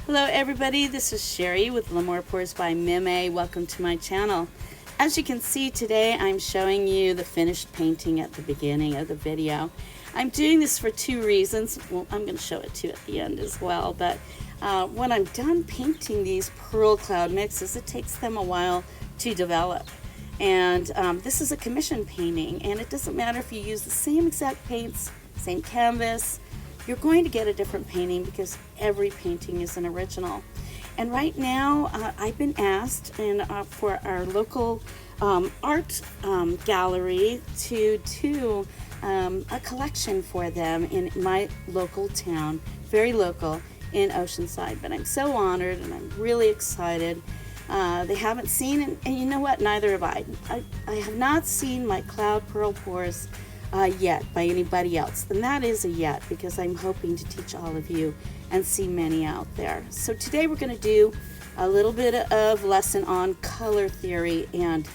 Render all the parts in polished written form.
Hello everybody, this is Sherry with L'Amour Pours by Mime. Welcome to my channel. As you can see today, I'm showing you the finished painting at the beginning of the video. I'm doing this for two reasons. Well, I'm going to show it to you at the end as well, but when I'm done painting these Pearlcloud mixes, it takes them a while to develop. And this is a commission painting, and it doesn't matter if you use the same exact paints, same canvas, you're going to get a different painting because every painting is an original. And right now I've been asked for our local art gallery to do a collection for them in my local town, very local in Oceanside. But I'm so honored and I'm really excited. They haven't seen it, and you know what, neither have I. I have not seen my Cloud Pearl Pours yet by anybody else, and that is a yet because I'm hoping to teach all of you and see many out there. So today we're going to do a little bit of lesson on color theory and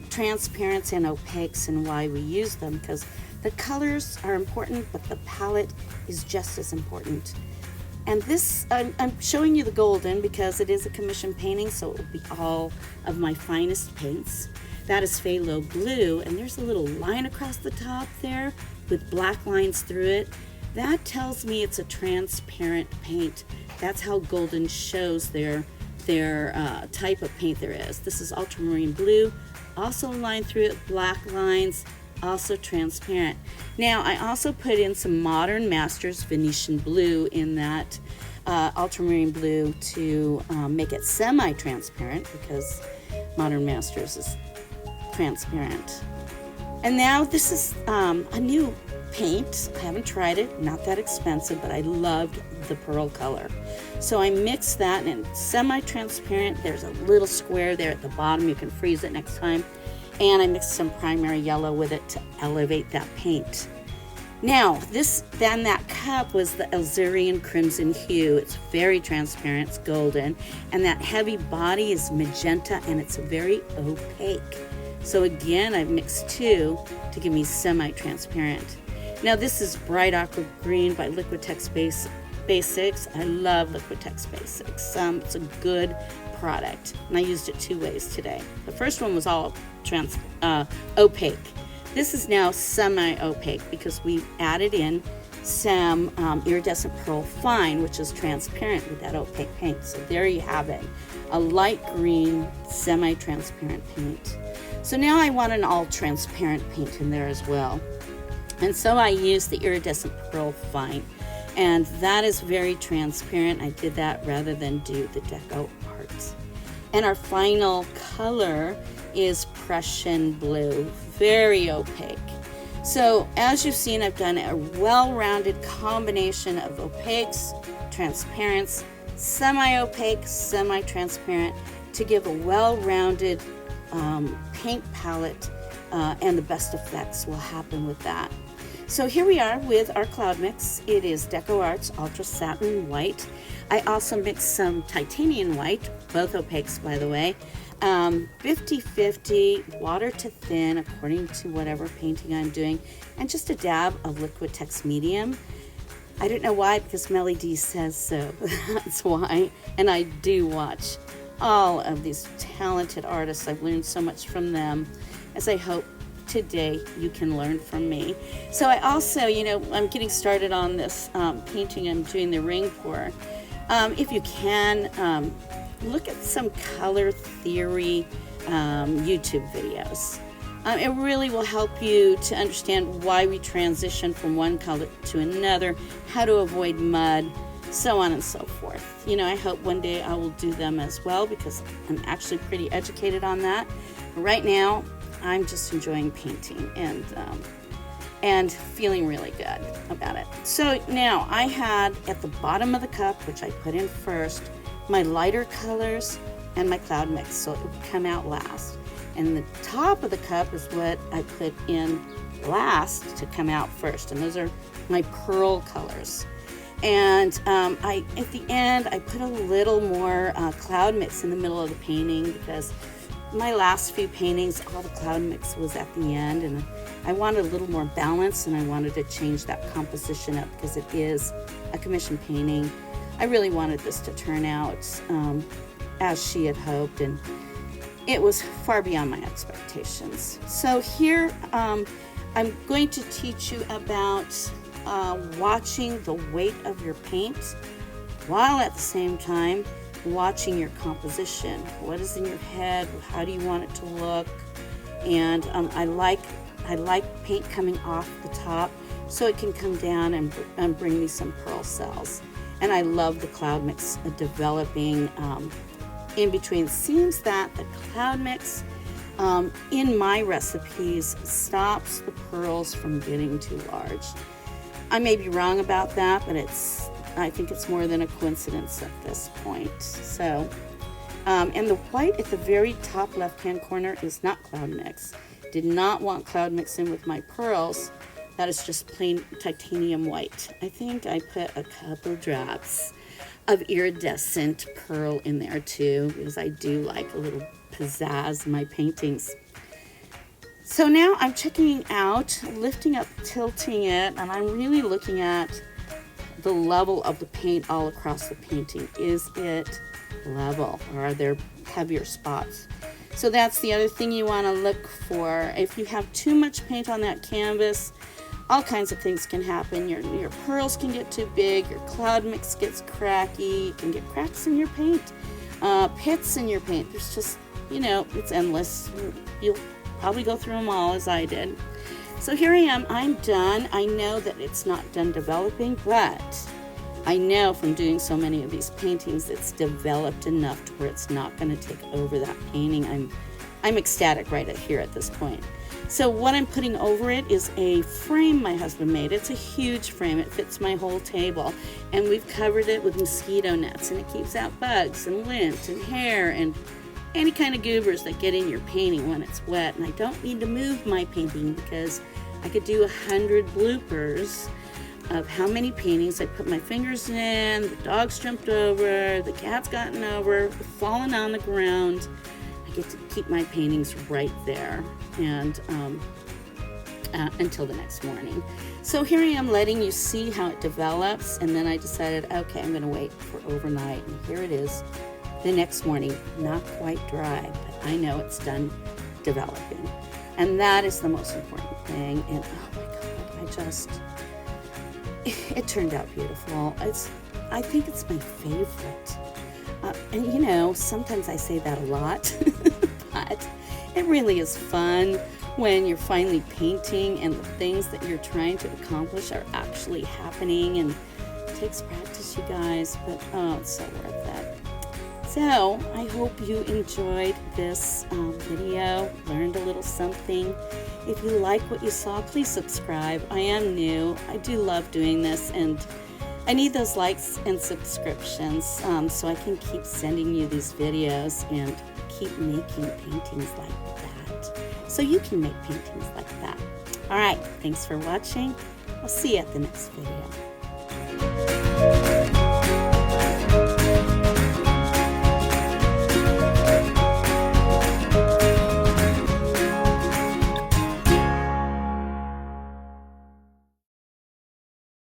transparents and opaques and why we use them, because the colors are important but the palette is just as important. And this, I'm showing you the golden because it is a commission painting, so it will be all of my finest paints. That is Phthalo Blue, and there's a little line across the top there with black lines through it. That tells me it's a transparent paint. That's how golden shows their type of paint there is. This is ultramarine blue, also lined through it, black lines, also transparent. Now I also put in some Modern Masters Venetian blue in that ultramarine blue to make it semi-transparent, because Modern Masters is transparent. And now this is a new paint. I haven't tried it, not that expensive, but I loved the pearl color. So I mixed that, and it's semi-transparent. There's a little square there at the bottom. You can freeze it next time. And I mixed some primary yellow with it to elevate that paint. Now, that cup was the Alzerian Crimson hue. It's very transparent, it's golden, and that heavy body is magenta, and it's very opaque. So again, I've mixed two to give me semi-transparent. Now this is Bright Aqua Green by Liquitex Basics. I love Liquitex Basics. It's a good product, and I used it two ways today. The first one was all opaque. This is now semi-opaque because we've added in some iridescent pearl fine, which is transparent with that opaque paint. So there you have it, a light green semi-transparent paint. So now I want an all transparent paint in there as well, and so I used the iridescent pearl fine, and that is very transparent. I did that rather than do the deco art. And our final color is Prussian blue, very opaque. So as you've seen, I've done a well-rounded combination of opaques, transparents, semi-opaque, semi-transparent to give a well-rounded paint palette, and the best effects will happen with that. So here we are with our cloud mix. It is Deco Arts Ultra Satin White. I also mixed some titanium white, both opaques by the way, 50-50, water to thin according to whatever painting I'm doing, and just a dab of Liquitex Medium. I don't know why, because Melly D says so. That's why. And I do watch all of these talented artists. I've learned so much from them, as I hope today you can learn from me. So I also, I'm getting started on this painting. I'm doing the ring pour. If you can, look at some color theory YouTube videos. It really will help you to understand why we transition from one color to another, how to avoid mud, so on and so forth. I hope one day I will do them as well, because I'm actually pretty educated on that. Right now, I'm just enjoying painting and feeling really good about it. So now I had at the bottom of the cup, which I put in first, my lighter colors and my cloud mix, so it would come out last. And the top of the cup is what I put in last to come out first, and those are my pearl colors. And at the end, I put a little more cloud mix in the middle of the painting, because my last few paintings, all the cloud mix was at the end, and I wanted a little more balance, and I wanted to change that composition up because it is a commission painting. I really wanted this to turn out as she had hoped, and it was far beyond my expectations. So here I'm going to teach you about watching the weight of your paint, while at the same time watching your composition. What is in your head? How do you want it to look? And I like paint coming off the top so it can come down and bring me some pearl cells. And I love the cloud mix developing in between. It seems that the cloud mix in my recipes stops the pearls from getting too large. I may be wrong about that, but I think it's more than a coincidence at this point. So, and the white at the very top left-hand corner is not cloud mix. Did not want cloud mix in with my pearls. That is just plain titanium white. I think I put a couple drops of iridescent pearl in there too, because I do like a little pizzazz in my paintings. So now I'm checking out, lifting up, tilting it, and I'm really looking at the level of the paint all across the painting. Is it level, or are there heavier spots? So that's the other thing you want to look for. If you have too much paint on that canvas, all kinds of things can happen. Your pearls can get too big, your cloud mix gets cracky, you can get cracks in your paint, pits in your paint. There's just, it's endless. You'll probably go through them all as I did. So here I am, I'm done. I know that it's not done developing, but I know from doing so many of these paintings it's developed enough to where it's not going to take over that painting. I'm ecstatic right here at this point. So what I'm putting over it is a frame my husband made. It's a huge frame. It fits my whole table. And we've covered it with mosquito nets, and it keeps out bugs and lint and hair and any kind of goobers that get in your painting when it's wet. And I don't need to move my painting because I could do 100 bloopers of how many paintings I put my fingers in, the dog's jumped over, the cat's gotten over, fallen on the ground. I get to keep my paintings right there and until the next morning. So here I am letting you see how it develops, and then I decided, okay, I'm going to wait for overnight, and here it is the next morning. Not quite dry, but I know it's done developing, and that is the most important thing. And oh my God, it turned out beautiful. I think it's my favorite. And sometimes I say that a lot, but it really is fun when you're finally painting and the things that you're trying to accomplish are actually happening. And it takes practice, you guys, but it's so worth it. So I hope you enjoyed this video, learned a little something. If you like what you saw, please subscribe. I am new. I do love doing this, and I need those likes and subscriptions so I can keep sending you these videos and keep making paintings like that. So you can make paintings like that. All right, thanks for watching. I'll see you at the next video.